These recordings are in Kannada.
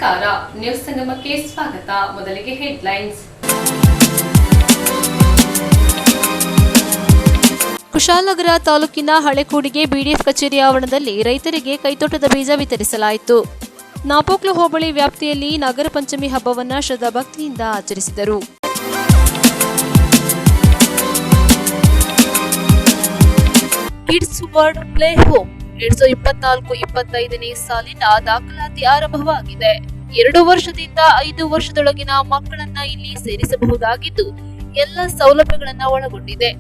ನಮಸ್ಕಾರ, ನ್ಯೂಸ್ ಸಂಗಮಕ್ಕೆ ಸ್ವಾಗತ. ಮೊದಲಿಗೆ ಹೆಡ್ಲೈನ್ಸ್. ಕುಶಾಲನಗರ ತಾಲೂಕಿನ ಹಳೆಕೂಡಿಗೆ ಬಿಡಿಎಫ್ ಕಚೇರಿ ಆವರಣದಲ್ಲಿ ರೈತರಿಗೆ ಕೈತೋಟದ ಬೀಜ ವಿತರಿಸಲಾಯಿತು. ನಾಪೋಕ್ಲು ಹೋಬಳಿ ವ್ಯಾಪ್ತಿಯಲ್ಲಿ ನಾಗರ ಪಂಚಮಿ ಹಬ್ಬವನ್ನು ಶ್ರದ್ಧಾಭಕ್ತಿಯಿಂದ ಆಚರಿಸಿದರು. ಕಿಡ್ಸ್ ವರ್ಲ್ಡ್ ಪ್ಲೇ ಹೋಮ್ 2024-25ನೇ ಸಾಲಿನ ದಾಖಲಾತಿ ಆರಂಭವಾಗಿದೆ. 2 ವರ್ಷದಿಂದ 5 ವರ್ಷದೊಳಗಿನ ಮಕ್ಕಳನ್ನ ಇಲ್ಲಿ ಸೇರಿಸಬಹುದಾಗಿದ್ದು ಎಲ್ಲ ಸೌಲಭ್ಯಗಳನ್ನ ಒಳಗೊಂಡಿದೆ.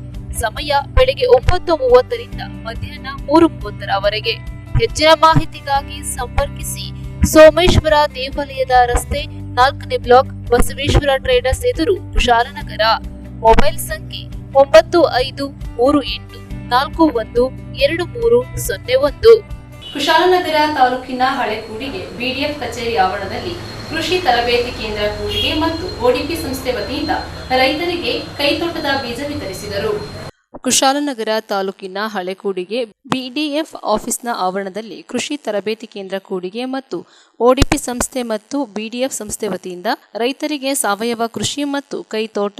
ಸಮಯ ಬೆಳಿಗ್ಗೆ 9:30 ರಿಂದ ಮಧ್ಯಾಹ್ನ 3:30ರವರೆಗೆ. ಹೆಚ್ಚಿನ ಮಾಹಿತಿಗಾಗಿ ಸಂಪರ್ಕಿಸಿ ಸೋಮೇಶ್ವರ ದೇವಾಲಯದ ರಸ್ತೆ 4ನೇ ಬ್ಲಾಕ್, ಬಸವೇಶ್ವರ ಟ್ರೇಡರ್ಸ್ ಎದುರು, ಕುಶಾಲನಗರ. ಮೊಬೈಲ್ ಸಂಖ್ಯೆ 9538412301. ಕುಶಾಲನಗರ ತಾಲೂಕಿನ ಹಳೆಕೂಡಿಗೆ ಬಿಡಿಎಫ್ ಕಚೇರಿ ಆವರಣದಲ್ಲಿ ಕೃಷಿ ತರಬೇತಿ ಕೇಂದ್ರ ಕೂಡಿಗೆ ಮತ್ತು ಓಡಿಪಿ ಸಂಸ್ಥೆ ವತಿಯಿಂದ ರೈತರಿಗೆ ಕೈತೋಟದ ಬೀಜ ವಿತರಿಸಿದರು. ಕುಶಾಲನಗರ ತಾಲೂಕಿನ ಹಳೆಕೂಡಿಗೆ ಬಿಡಿಎಫ್ ಆಫೀಸ್ನ ಆವರಣದಲ್ಲಿ ಕೃಷಿ ತರಬೇತಿ ಕೇಂದ್ರ ಕೂಡಿಗೆ ಮತ್ತು ಓಡಿಪಿ ಸಂಸ್ಥೆ ಮತ್ತು ಬಿಡಿಎಫ್ ಸಂಸ್ಥೆ ವತಿಯಿಂದ ರೈತರಿಗೆ ಸಾವಯವ ಕೃಷಿ ಮತ್ತು ಕೈತೋಟ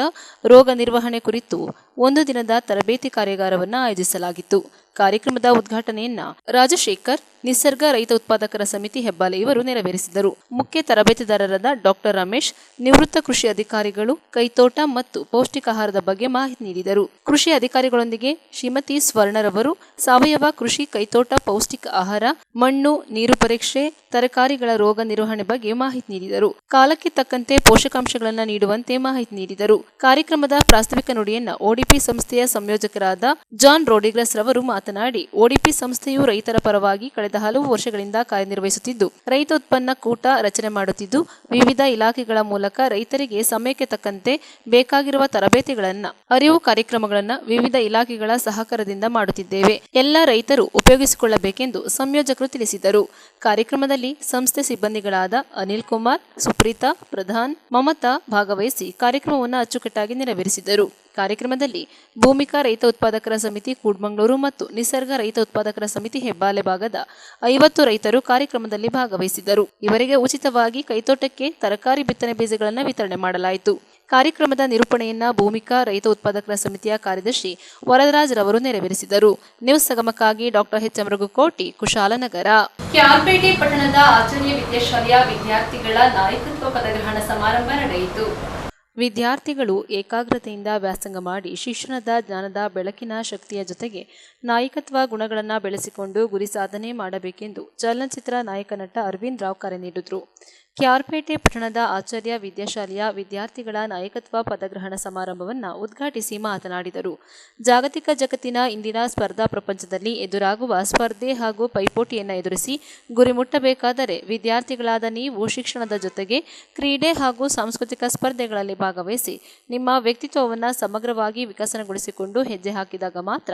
ರೋಗ ನಿರ್ವಹಣೆ ಕುರಿತು 1 ದಿನದ ತರಬೇತಿ ಕಾರ್ಯಾಗಾರವನ್ನು ಆಯೋಜಿಸಲಾಗಿತ್ತು. ಕಾರ್ಯಕ್ರಮದ ಉದ್ಘಾಟನೆಯನ್ನ ರಾಜಶೇಖರ್ ನಿಸರ್ಗ ರೈತ ಉತ್ಪಾದಕರ ಸಮಿತಿ ಹೆಬ್ಬಾಲೆ ಇವರು ನೆರವೇರಿಸಿದರು. ಮುಖ್ಯ ತರಬೇತಿದಾರರಾದ ಡಾಕ್ಟರ್ ರಮೇಶ್, ನಿವೃತ್ತ ಕೃಷಿ ಅಧಿಕಾರಿಗಳು ಕೈತೋಟ ಮತ್ತು ಪೌಷ್ಟಿಕಾಹಾರದ ಬಗ್ಗೆ ಮಾಹಿತಿ ನೀಡಿದರು. ಕೃಷಿ ಅಧಿಕಾರಿಗಳೊಂದಿಗೆ ಶ್ರೀಮತಿ ಸ್ವರ್ಣರವರು ಸಾವಯವ ಕೃಷಿ, ಕೈತೋಟ, ಪೌಷ್ಟಿಕ ಆಹಾರ, ಮಣ್ಣು, ನೀರು ಪರೀಕ್ಷೆ, ತರಕಾರಿಗಳ ರೋಗ ನಿರ್ವಹಣೆ ಬಗ್ಗೆ ಮಾಹಿತಿ ನೀಡಿದರು. ಕಾಲಕ್ಕೆ ತಕ್ಕಂತೆ ಪೋಷಕಾಂಶಗಳನ್ನು ನೀಡುವಂತೆ ಮಾಹಿತಿ ನೀಡಿದರು. ಕಾರ್ಯಕ್ರಮದ ಪ್ರಾಸ್ತಾವಿಕ ನುಡಿಯನ್ನ ಓಡಿಪಿ ಸಂಸ್ಥೆಯ ಸಂಯೋಜಕರಾದ ಜಾನ್ ರೋಡಿಗ್ರಸ್ ರವರು ಮಾತನಾಡಿ, ಓಡಿಪಿ ಸಂಸ್ಥೆಯು ರೈತರ ಪರವಾಗಿ ಕಳೆದ ಹಲವು ವರ್ಷಗಳಿಂದ ಕಾರ್ಯನಿರ್ವಹಿಸುತ್ತಿದ್ದು ರೈತ ಉತ್ಪನ್ನ ಕೂಟ ರಚನೆ ಮಾಡುತ್ತಿದ್ದು ವಿವಿಧ ಇಲಾಖೆಗಳ ಮೂಲಕ ರೈತರಿಗೆ ಸಮಯಕ್ಕೆ ತಕ್ಕಂತೆ ಬೇಕಾಗಿರುವ ತರಬೇತಿಗಳನ್ನ, ಅರಿವು ಕಾರ್ಯಕ್ರಮಗಳನ್ನ ವಿವಿಧ ಇಲಾಖೆಗಳ ಸಹಕಾರದಿಂದ ಮಾಡುತ್ತಿದ್ದೇವೆ. ಎಲ್ಲ ರೈತರು ಉಪಯೋಗಿಸಿಕೊಳ್ಳಬೇಕೆಂದು ಸಂಯೋಜಕರು ತಿಳಿಸಿದರು. ಕಾರ್ಯಕ್ರಮದಲ್ಲಿ ಸಂಸ್ಥೆ ಸಿಬ್ಬಂದಿಗಳಾದ ಅನಿಲ್ ಕುಮಾರ್, ಸುಪ್ರೀತಾ, ಪ್ರಧಾನ್, ಮಮತಾ ಭಾಗವಹಿಸಿ ಕಾರ್ಯಕ್ರಮವನ್ನು ಅಚ್ಚುಕಟ್ಟಾಗಿ ನೆರವೇರಿಸಿದರು. ಕಾರ್ಯಕ್ರಮದಲ್ಲಿ ಭೂಮಿಕಾ ರೈತ ಉತ್ಪಾದಕರ ಸಮಿತಿ ಕೂಡ್ಮಂಗ್ಳೂರು ಮತ್ತು ನಿಸರ್ಗ ರೈತ ಉತ್ಪಾದಕರ ಸಮಿತಿ ಹೆಬ್ಬಾಲೆ ಭಾಗದ 50 ರೈತರು ಕಾರ್ಯಕ್ರಮದಲ್ಲಿ ಭಾಗವಹಿಸಿದ್ದರು. ಇವರಿಗೆ ಉಚಿತವಾಗಿ ಕೈತೋಟಕ್ಕೆ ತರಕಾರಿ ಬಿತ್ತನೆ ಬೀಜಗಳನ್ನು ವಿತರಣೆ ಮಾಡಲಾಯಿತು. ಕಾರ್ಯಕ್ರಮದ ನಿರೂಪಣೆಯನ್ನ ಭೂಮಿಕಾ ರೈತ ಉತ್ಪಾದಕರ ಸಮಿತಿಯ ಕಾರ್ಯದರ್ಶಿ ವರದರಾಜ್ ರವರು ನೆರವೇರಿಸಿದರು. ನ್ಯೂಸ್ ಸಂಗಮಕ್ಕಾಗಿ ಡಾಕ್ಟರ್ ಎಚ್ ಮೃಗುಕೋಟಿ, ಕುಶಾಲನಗರ. ಕ್ಯಾರ್ಪೇಟೆ ಪಟ್ಟಣದ ಆಚಾರ್ಯ ವಿದ್ಯಾಶಾಲೆಯ ವಿದ್ಯಾರ್ಥಿಗಳ ನಾಯಕತ್ವ ಪದಗ್ರಹಣ ಸಮಾರಂಭ ನಡೆಯಿತು. ವಿದ್ಯಾರ್ಥಿಗಳು ಏಕಾಗ್ರತೆಯಿಂದ ವ್ಯಾಸಂಗ ಮಾಡಿ ಶಿಕ್ಷಣದ ಜ್ಞಾನದ ಬೆಳಕಿನ ಶಕ್ತಿಯ ಜೊತೆಗೆ ನಾಯಕತ್ವ ಗುಣಗಳನ್ನು ಬೆಳೆಸಿಕೊಂಡು ಗುರಿ ಸಾಧನೆ ಮಾಡಬೇಕೆಂದು ಚಲನಚಿತ್ರ ನಾಯಕ ನಟ ಅರವಿಂದ್ ರಾವ್ ಕರೆ ನೀಡಿದರು. ಕ್ಯಾರ್ಪೇಟೆ ಪಟ್ಟಣದ ಆಚಾರ್ಯ ವಿದ್ಯಾಶಾಲೆಯ ವಿದ್ಯಾರ್ಥಿಗಳ ನಾಯಕತ್ವ ಪದಗ್ರಹಣ ಸಮಾರಂಭವನ್ನು ಉದ್ಘಾಟಿಸಿ ಮಾತನಾಡಿದರು. ಜಾಗತಿಕ ಜಗತ್ತಿನ ಇಂದಿನ ಸ್ಪರ್ಧಾ ಪ್ರಪಂಚದಲ್ಲಿ ಎದುರಾಗುವ ಸ್ಪರ್ಧೆ ಹಾಗೂ ಪೈಪೋಟಿಯನ್ನು ಎದುರಿಸಿ ಗುರಿ ಮುಟ್ಟಬೇಕಾದರೆ ವಿದ್ಯಾರ್ಥಿಗಳಾದ ನೀವು ಶಿಕ್ಷಣದ ಜೊತೆಗೆ ಕ್ರೀಡೆ ಹಾಗೂ ಸಾಂಸ್ಕೃತಿಕ ಸ್ಪರ್ಧೆಗಳಲ್ಲಿ ಭಾಗವಹಿಸಿ ನಿಮ್ಮ ವ್ಯಕ್ತಿತ್ವವನ್ನು ಸಮಗ್ರವಾಗಿ ವಿಕಸನಗೊಳಿಸಿಕೊಂಡು ಹೆಜ್ಜೆ ಹಾಕಿದಾಗ ಮಾತ್ರ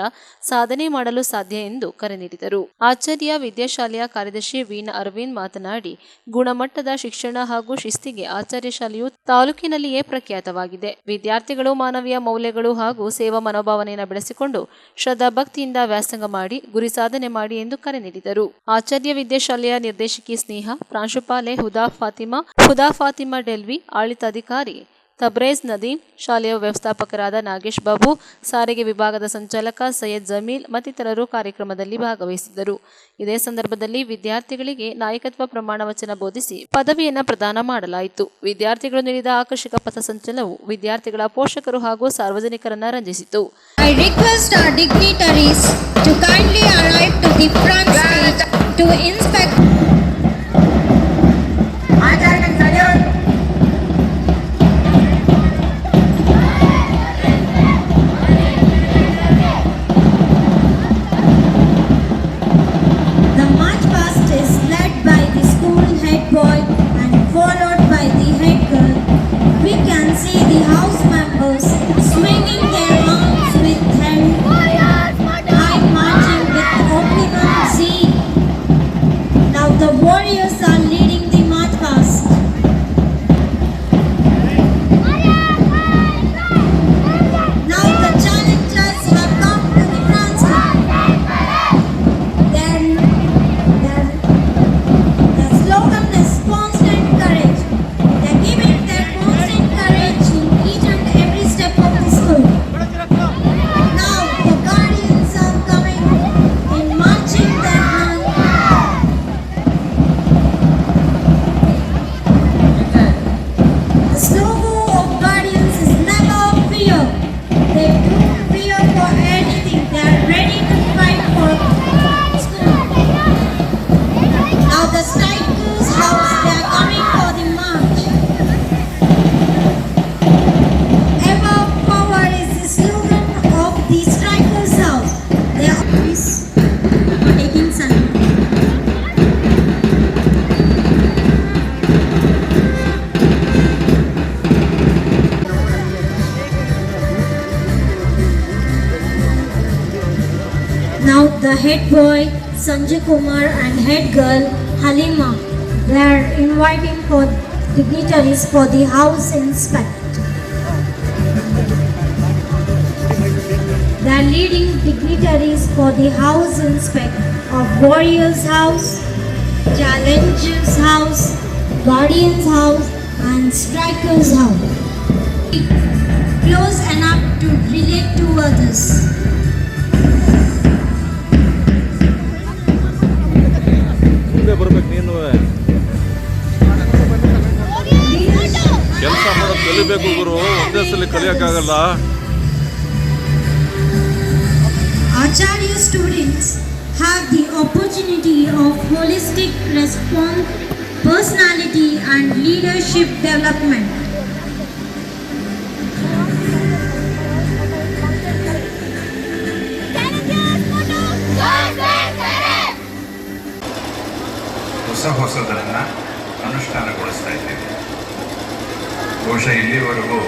ಸಾಧನೆ ಮಾಡಲು ಸಾಧ್ಯ ಎಂದು ಕರೆ ನೀಡಿದರು. ಆಚಾರ್ಯ ವಿದ್ಯಾಶಾಲೆಯ ಕಾರ್ಯದರ್ಶಿ ವೀಣಾ ಅರವಿಂದ್ ಮಾತನಾಡಿ, ಗುಣಮಟ್ಟದ ಶಿಕ್ಷಣ ಹಾಗೂ ಶಿಸ್ತಿಗೆ ಆಚಾರ್ಯ ಶಾಲೆಯು ತಾಲೂಕಿನಲ್ಲಿಯೇ ಪ್ರಖ್ಯಾತವಾಗಿದೆ. ವಿದ್ಯಾರ್ಥಿಗಳು ಮಾನವೀಯ ಮೌಲ್ಯಗಳು ಹಾಗೂ ಸೇವಾ ಮನೋಭಾವನೆಯನ್ನು ಬೆಳೆಸಿಕೊಂಡು ಶ್ರದ್ಧಾಭಕ್ತಿಯಿಂದ ವ್ಯಾಸಂಗ ಮಾಡಿ ಗುರಿ ಸಾಧನೆ ಮಾಡಿ ಎಂದು ಕರೆ ನೀಡಿದರು. ಆಚಾರ್ಯ ವಿದ್ಯಾಶಾಲೆಯ ನಿರ್ದೇಶಕಿ ಸ್ನೇಹ, ಪ್ರಾಂಶುಪಾಲೆ ಹುದಾ ಫಾತಿಮಾ ಡೆಲ್ವಿ, ಆಡಳಿತಾಧಿಕಾರಿ ತಬ್ರೇಜ್ ನದೀಮ್, ಶಾಲೆಯ ವ್ಯವಸ್ಥಾಪಕರಾದ ನಾಗೇಶ್ ಬಾಬು, ಸಾರಿಗೆ ವಿಭಾಗದ ಸಂಚಾಲಕ ಸೈಯದ್ ಜಮೀಲ್ ಮತ್ತಿತರರು ಕಾರ್ಯಕ್ರಮದಲ್ಲಿ ಭಾಗವಹಿಸಿದ್ದರು. ಇದೇ ಸಂದರ್ಭದಲ್ಲಿ ವಿದ್ಯಾರ್ಥಿಗಳಿಗೆ ನಾಯಕತ್ವ ಪ್ರಮಾಣ ವಚನ ಬೋಧಿಸಿ ಪದವಿಯನ್ನು ಪ್ರದಾನ ಮಾಡಲಾಯಿತು. ವಿದ್ಯಾರ್ಥಿಗಳು ನೀಡಿದ ಆಕರ್ಷಕ ಪಥಸಂಚಲನವು ವಿದ್ಯಾರ್ಥಿಗಳ ಪೋಷಕರು ಹಾಗೂ ಸಾರ್ವಜನಿಕರನ್ನ ರಂಜಿಸಿತು. I request our dignitaries to kindly arrive to the front stage to inspect. Now the head boy Sanjay Kumar and head girl Halima were inviting for dignitaries for the house inspect. The leading dignitaries for the house inspect of Warriors House, Challengers House, Guardians House and Strikers House. Close enough to relate to others. ಮುಂದೆ ಬರ್ಬೇಕು ನೀನು ಕೆಲಸ ಮಾಡೋದು ಕಲಿಬೇಕು ಗುರು, ಒಂದೇ ಸಲ ಕಲಿಯೋಕ್ಕಾಗಲ್ಲ. Acharya students have the opportunity of holistic response, personality and leadership development. ಹೊಸದನ್ನು ಅನುಷ್ಠಾನಗೊಳಿಸ್ತಾ ಇದ್ದೀವಿ. ಬಹುಶಃ ಇಲ್ಲಿವರೆಗೂ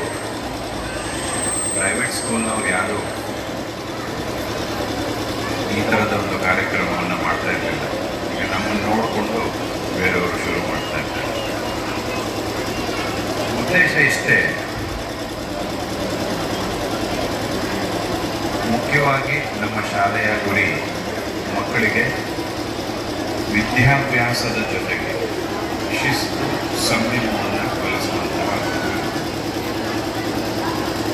ಪ್ರೈವೇಟ್ ಸ್ಕೂಲ್ನವ್ರು ಯಾರು ಈ ಥರದ ಒಂದು ಕಾರ್ಯಕ್ರಮವನ್ನು ಮಾಡ್ತಾ ಇರಲಿಲ್ಲ. ಈಗ ನಮ್ಮನ್ನು ನೋಡಿಕೊಂಡು ಬೇರೆಯವರು ಶುರು ಮಾಡ್ತಾ ಇದ್ದಾರೆ. ಉದ್ದೇಶ ಇಷ್ಟೇ, ಮುಖ್ಯವಾಗಿ ನಮ್ಮ ಶಾಲೆಯ ಗುರಿ ಮಕ್ಕಳಿಗೆ ವಿದ್ಯಾಭ್ಯಾಸದ ಜೊತೆಗೆ ಶಿಸ್ತು ಸಂಯಮವನ್ನು ಕಲಿಸುವಂತಹ,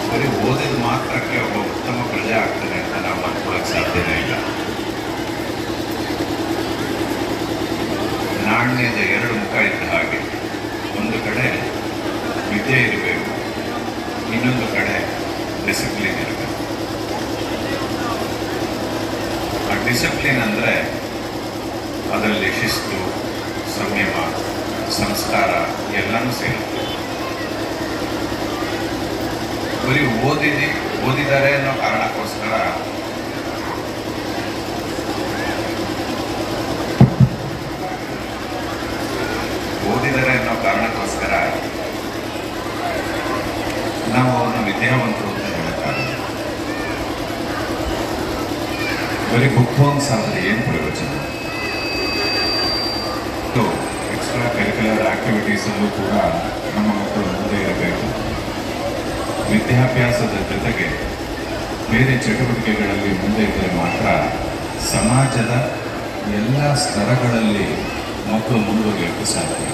ಬರೀ ಓದಿದ ಮಾತ್ರಕ್ಕೆ ಒಬ್ಬ ಉತ್ತಮ ಪ್ರಜೆ ಆಗ್ತಾನೆ ಅಂತ ನಾವು ಅಂದ್ಕೊಳ್ಳೋಕ್ಕೆ ಸಾಧ್ಯನೇ ಇಲ್ಲ. ನಾಣ್ಯದ ಎರಡು ಮುಖ ಇದ್ದ ಹಾಗೆ, ಒಂದು ಕಡೆ ವಿದ್ಯೆ ಇರಬೇಕು, ಇನ್ನೊಂದು ಕಡೆ ಡಿಸಿಪ್ಲಿನ್ ಇರಬೇಕು. ಆ ಡಿಸಿಪ್ಲಿನ್ ಅಂದರೆ ಅದರಲ್ಲಿ ಶಿಸ್ತು, ಸಂಯಮ, ಸಂಸ್ಕಾರ ಎಲ್ಲನೂ ಸೇರುತ್ತೆ. ಬರೀ ಓದಿದ್ದಾರೆ ಅನ್ನೋ ಕಾರಣಕ್ಕೋಸ್ಕರ ನಾವು ಅವರನ್ನು ವಿದ್ಯಾವಂತರು ಅಂತ ಹೇಳಕ್ಕಾಗಲ್ಲ. ಬರೀ ಬುಕ್ ಸಾಧನೆ ಏನು ಪ್ರಯೋಜನ? ಎಕ್ಸ್ಟ್ರಾ ಕರಿಕ್ಯುಲರ್ ಆಕ್ಟಿವಿಟೀಸಲ್ಲೂ ಕೂಡ ನಮ್ಮ ಮಕ್ಕಳು ಮುಂದೆ ಇರಬೇಕು. ವಿದ್ಯಾಭ್ಯಾಸದ ಜೊತೆಗೆ ಬೇರೆ ಚಟುವಟಿಕೆಗಳಲ್ಲಿ ಮುಂದೆ ಇದ್ದರೆ ಮಾತ್ರ ಸಮಾಜದ ಎಲ್ಲ ಸ್ತರಗಳಲ್ಲಿ ಮಕ್ಕಳು ಮುಂದುವರಿಯಕ್ಕೆ ಸಾಧ್ಯ.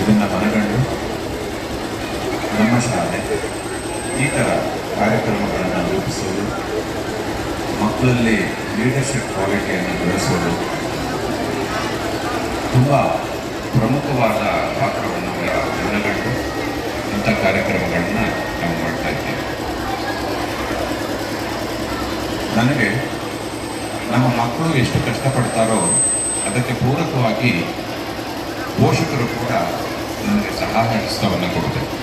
ಇದನ್ನು ಮನಗಂಡು ನಮ್ಮ ಶಾಲೆ ಈ ಥರ ಕಾರ್ಯಕ್ರಮಗಳನ್ನು ರೂಪಿಸೋದು, ಮಕ್ಕಳಲ್ಲಿ ಲೀಡರ್ಶಿಪ್ ಕ್ವಾಲಿಟಿಯನ್ನು ಬೆಳೆಸೋದು ತುಂಬ ಪ್ರಮುಖವಾದ ಪಾತ್ರವನ್ನು ಮನಗಂಡು ಇಂಥ ಕಾರ್ಯಕ್ರಮಗಳನ್ನು ನಾವು ಮಾಡ್ತಾ ಇದ್ದೀವಿ. ನನಗೆ ನಮ್ಮ ಮಕ್ಕಳು ಎಷ್ಟು ಕಷ್ಟಪಡ್ತಾರೋ ಅದಕ್ಕೆ ಪೂರಕವಾಗಿ ಪೋಷಕರು ಕೂಡ ನನಗೆ ಸಹಾಯ ಹಸ್ತವನ್ನು ಕೊಡಬೇಕು.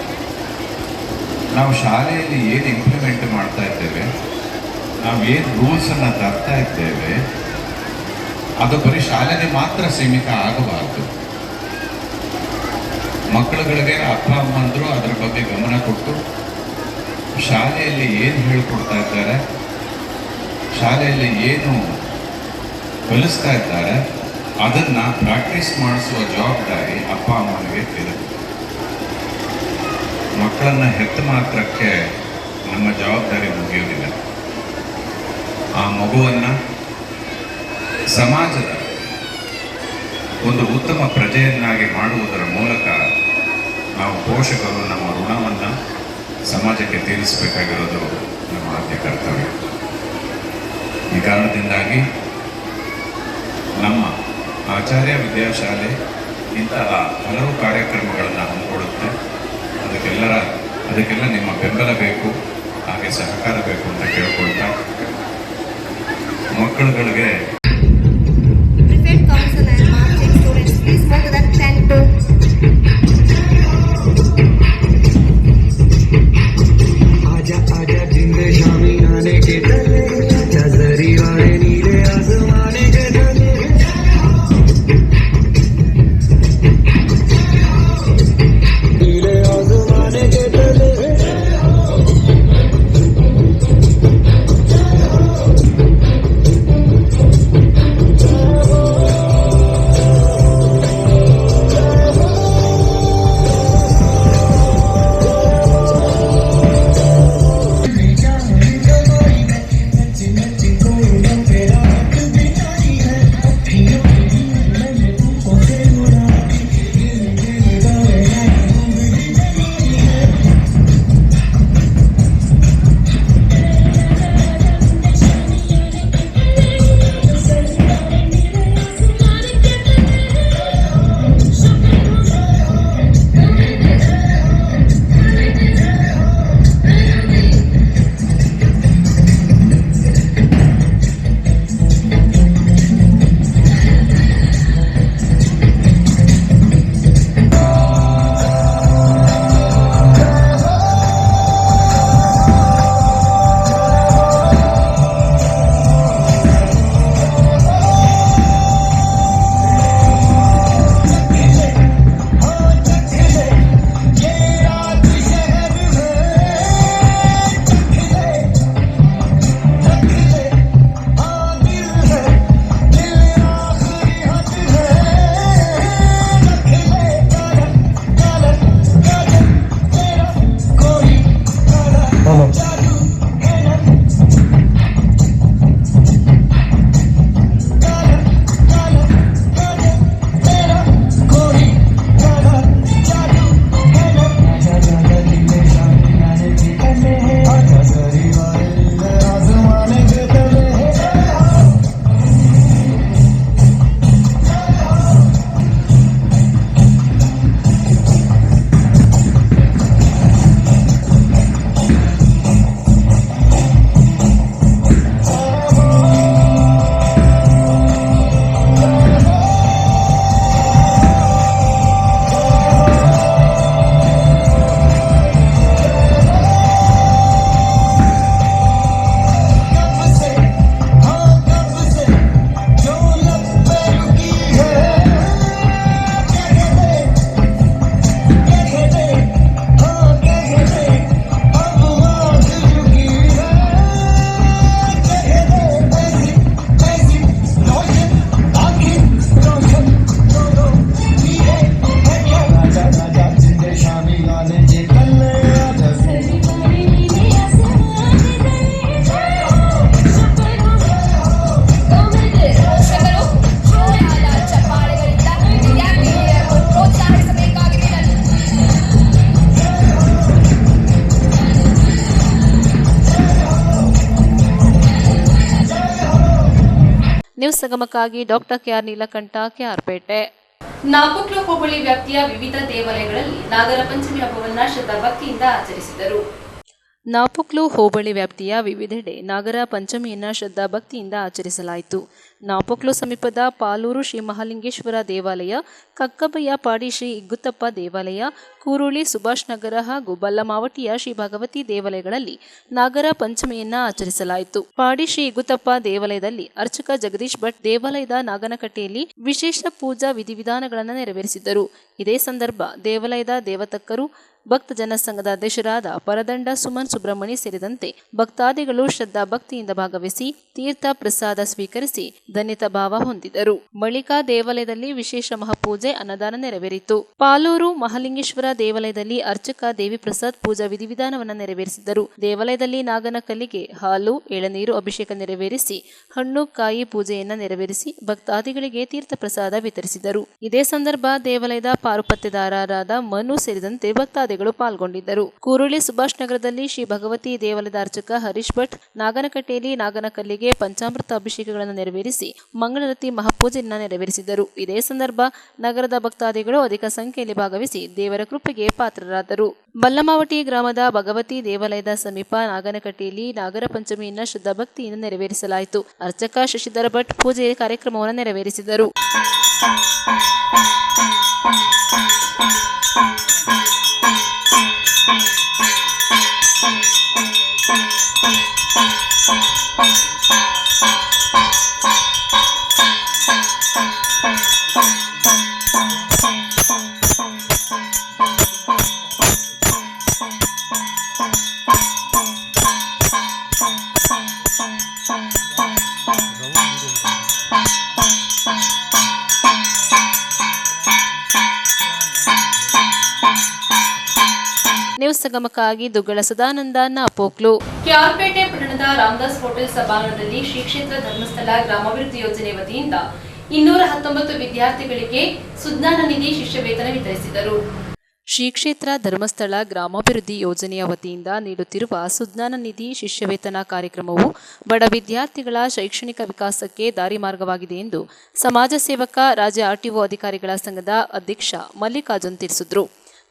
ನಾವು ಶಾಲೆಯಲ್ಲಿ ಏನು ಇಂಪ್ಲಿಮೆಂಟ್ ಮಾಡ್ತಾ ಇದ್ದೇವೆ, ನಾವು ಏನು ರೂಲ್ಸನ್ನು ತರ್ತಾ ಇದ್ದೇವೆ, ಅದು ಬರೀ ಶಾಲೆಗೆ ಮಾತ್ರ ಸೀಮಿತ ಆಗಬಾರ್ದು. ಮಕ್ಕಳುಗಳಿಗೆ ಅಪ್ಪ ಅಮ್ಮಂದರು ಅದರ ಬಗ್ಗೆ ಗಮನ ಕೊಟ್ಟು ಶಾಲೆಯಲ್ಲಿ ಏನು ಹೇಳಿಕೊಡ್ತಾ ಇದ್ದಾರೆ, ಶಾಲೆಯಲ್ಲಿ ಏನು ಕಲಿಸ್ತಾ ಇದ್ದಾರೆ ಅದನ್ನು ಪ್ರಾಕ್ಟೀಸ್ ಮಾಡಿಸುವ ಜವಾಬ್ದಾರಿ ಅಪ್ಪ ಅಮ್ಮನಿಗೆ ಇರುತ್ತೆ. ಮಕ್ಕಳನ್ನು ಹೆತ್ತ ಮಾತ್ರಕ್ಕೆ ನಮ್ಮ ಜವಾಬ್ದಾರಿ ಮುಗಿಯೋದಿಲ್ಲ. ಆ ಮಗುವನ್ನು ಸಮಾಜದ ಒಂದು ಉತ್ತಮ ಪ್ರಜೆಯನ್ನಾಗಿ ಮಾಡುವುದರ ಮೂಲಕ ನಾವು ಪೋಷಕರು ನಮ್ಮ ಋಣವನ್ನು ಸಮಾಜಕ್ಕೆ ತೀರಿಸಬೇಕಾಗಿರೋದು ನಮ್ಮ ಆದ್ಯ ಕರ್ತವ್ಯ. ಈ ಕಾರಣದಿಂದಾಗಿ ನಮ್ಮ ಆಚಾರ್ಯ ವಿದ್ಯಾಶಾಲೆ ಇಂತಹ ಹಲವು ಕಾರ್ಯಕ್ರಮಗಳನ್ನು ಹಮ್ಮಿಕೊಳ್ಳುತ್ತೆ. ಅದಕ್ಕೆಲ್ಲ ನಿಮ್ಮ ಬೆಂಬಲ ಬೇಕು, ಹಾಗೆ ಸಹಕಾರ ಬೇಕು ಅಂತ ಕೇಳ್ಕೊಳ್ತಾ ಮಕ್ಕಳುಗಳಿಗೆ Prefect Council and marching students, please move to the center. आजा आजा जिंद शामी आने के तले, जजरी वाले नीले आसमाने के तले, नीले आसमाने के तले, ನ್ಯೂಸ್ ಸಂಗಮಕ್ಕಾಗಿ ಡಾಕ್ಟರ್ ಕೆಆರ್ ನೀಲಕಂಠ, ಕೆಆರ್ಪೇಟೆ. ನಾಪಕ್ಲು ಹೋಬಳಿ ವ್ಯಾಪ್ತಿಯ ವಿವಿಧ ದೇವಾಲಯಗಳಲ್ಲಿ ನಾಗರ ಪಂಚಮಿ ಹಬ್ಬವನ್ನು ಶ್ರದ್ಧಾಭಕ್ತಿಯಿಂದ ಆಚರಿಸಿದರು. ನಾಪಕ್ಲು ಹೋಬಳಿ ವ್ಯಾಪ್ತಿಯ ವಿವಿಧೆಡೆ ನಾಗರ ಪಂಚಮಿಯನ್ನು ಶ್ರದ್ಧಾಭಕ್ತಿಯಿಂದ ಆಚರಿಸಲಾಯಿತು. ನಾಪಕ್ಲು ಸಮೀಪದ ಪಾಲೂರು ಶ್ರೀ ಮಹಾಲಿಂಗೇಶ್ವರ ದೇವಾಲಯ, ಕಕ್ಕಬಯ್ಯ ಪಾಡಿ ಶ್ರೀ ಇಗ್ಗುತ್ತಪ್ಪ ದೇವಾಲಯ, ಕೂರುಳಿ ಸುಭಾಷ್ ನಗರ ಹಾಗೂ ಬಲ್ಲಮಾವಟಿಯ ಶ್ರೀ ಭಗವತಿ ದೇವಾಲಯಗಳಲ್ಲಿ ನಾಗರ ಪಂಚಮಿಯನ್ನು ಆಚರಿಸಲಾಯಿತು. ಪಾಡಿ ಶ್ರೀ ಇಗ್ಗುತ್ತಪ್ಪ ದೇವಾಲಯದಲ್ಲಿ ಅರ್ಚಕ ಜಗದೀಶ್ ಭಟ್ ದೇವಾಲಯದ ನಾಗನಕಟ್ಟೆಯಲ್ಲಿ ವಿಶೇಷ ಪೂಜಾ ವಿಧಿವಿಧಾನಗಳನ್ನು ನೆರವೇರಿಸಿದ್ದರು. ಇದೇ ಸಂದರ್ಭ ದೇವಾಲಯದ ದೇವತಕ್ಕರು, ಭಕ್ತ ಜನಸಂಘದ ಅಧ್ಯಕ್ಷರಾದ ಪರದಂಡ ಸುಮನ್ ಸುಬ್ರಹ್ಮಣಿ ಸೇರಿದಂತೆ ಭಕ್ತಾದಿಗಳು ಶ್ರದ್ಧಾ ಭಕ್ತಿಯಿಂದ ಭಾಗವಹಿಸಿ ತೀರ್ಥ ಪ್ರಸಾದ ಸ್ವೀಕರಿಸಿ ಧನ್ಯತಾ ಭಾವ ಹೊಂದಿದರು. ಬಳಿಕ ದೇವಾಲಯದಲ್ಲಿ ವಿಶೇಷ ಮಹಾಪೂಜೆ, ಅನ್ನದಾನ ನೆರವೇರಿತು. ಪಾಲೂರು ಮಹಾಲಿಂಗೇಶ್ವರ ದೇವಾಲಯದಲ್ಲಿ ಅರ್ಚಕ ದೇವಿ ಪ್ರಸಾದ್ ಪೂಜಾ ವಿಧಿವಿಧಾನವನ್ನು ನೆರವೇರಿಸಿದರು. ದೇವಾಲಯದಲ್ಲಿ ನಾಗನ ಕಲ್ಲಿಗೆ ಹಾಲು, ಎಳನೀರು ಅಭಿಷೇಕ ನೆರವೇರಿಸಿ ಹಣ್ಣು ಕಾಯಿ ಪೂಜೆಯನ್ನ ನೆರವೇರಿಸಿ ಭಕ್ತಾದಿಗಳಿಗೆ ತೀರ್ಥ ಪ್ರಸಾದ ವಿತರಿಸಿದರು. ಇದೇ ಸಂದರ್ಭ ದೇವಾಲಯದ ಪಾರುಪತ್ಯದಾರರಾದ ಮನು ಸೇರಿದಂತೆ ಭಕ್ತಾದಿಗಳು ಪಾಲ್ಗೊಂಡಿದ್ದರು. ಕೂರುಳಿ ಸುಭಾಷ್ ನಗರದಲ್ಲಿ ಶ್ರೀ ಭಗವತಿ ದೇವಾಲಯದ ಅರ್ಚಕ ಹರೀಶ್ ಭಟ್ ನಾಗನಕಟ್ಟೆಯಲ್ಲಿ ನಾಗನ ಕಲ್ಲಿಗೆ ಪಂಚಾಮೃತ ಅಭಿಷೇಕಗಳನ್ನು ನೆರವೇರಿಸಿ ಮಂಗಳಾರತಿ ಮಹಾಪೂಜೆಯನ್ನು ನೆರವೇರಿಸಿದರು. ಇದೇ ಸಂದರ್ಭ ನಗರದ ಭಕ್ತಾದಿಗಳು ಅಧಿಕ ಸಂಖ್ಯೆಯಲ್ಲಿ ಭಾಗವಹಿಸಿ ದೇವರ ಕೃಪೆಗೆ ಪಾತ್ರರಾದರು. ಬಲ್ಲಮಾವಟಿ ಗ್ರಾಮದ ಭಗವತಿ ದೇವಾಲಯದ ಸಮೀಪ ನಾಗನಕಟ್ಟೆಯಲ್ಲಿ ನಾಗರ ಪಂಚಮಿಯನ್ನು ಶ್ರದ್ಧಾಭಕ್ತಿಯಿಂದ ನೆರವೇರಿಸಲಾಯಿತು. ಅರ್ಚಕ ಶಶಿಧರ ಭಟ್ ಪೂಜೆ ಕಾರ್ಯಕ್ರಮವನ್ನು ನೆರವೇರಿಸಿದರು. ನ್ಯೂಸ್ ಸಂಗಮಕ್ಕಾಗಿ ದುಗ್ಗಳ ಸದಾನಂದ, ನಾಪೋಕ್ಲು. ಕೆಆರ್ಪೇಟೆ ಪಟ್ಟಣದ ರಾಮದಾಸ್ ಹೋಟೆಲ್ ಸಭಾಂಗಣದಲ್ಲಿ ಶ್ರೀ ಕ್ಷೇತ್ರ ಧರ್ಮಸ್ಥಳ ಗ್ರಾಮಾಭಿವೃದ್ಧಿ ಯೋಜನೆ ವತಿಯಿಂದ 219 ವಿದ್ಯಾರ್ಥಿಗಳಿಗೆ ಸುಜ್ಞಾನ ನಿಧಿ ಶಿಷ್ಯವೇತನ ವಿತರಿಸಿದರು. ಶ್ರೀ ಕ್ಷೇತ್ರ ಧರ್ಮಸ್ಥಳ ಗ್ರಾಮಾಭಿವೃದ್ಧಿ ಯೋಜನೆಯ ವತಿಯಿಂದ ನೀಡುತ್ತಿರುವ ಸುಜ್ಞಾನ ನಿಧಿ ಶಿಷ್ಯವೇತನ ಕಾರ್ಯಕ್ರಮವು ಬಡ ವಿದ್ಯಾರ್ಥಿಗಳ ಶೈಕ್ಷಣಿಕ ವಿಕಾಸಕ್ಕೆ ದಾರಿ ಮಾರ್ಗವಾಗಿದೆ ಎಂದು ಸಮಾಜ ಸೇವಕ, ರಾಜ್ಯ ಆರ್ಟಿಒ ಅಧಿಕಾರಿಗಳ ಸಂಘದ ಅಧ್ಯಕ್ಷ ಮಲ್ಲಿಕಾರ್ಜುನ್ ತಿಳಿಸಿದರು.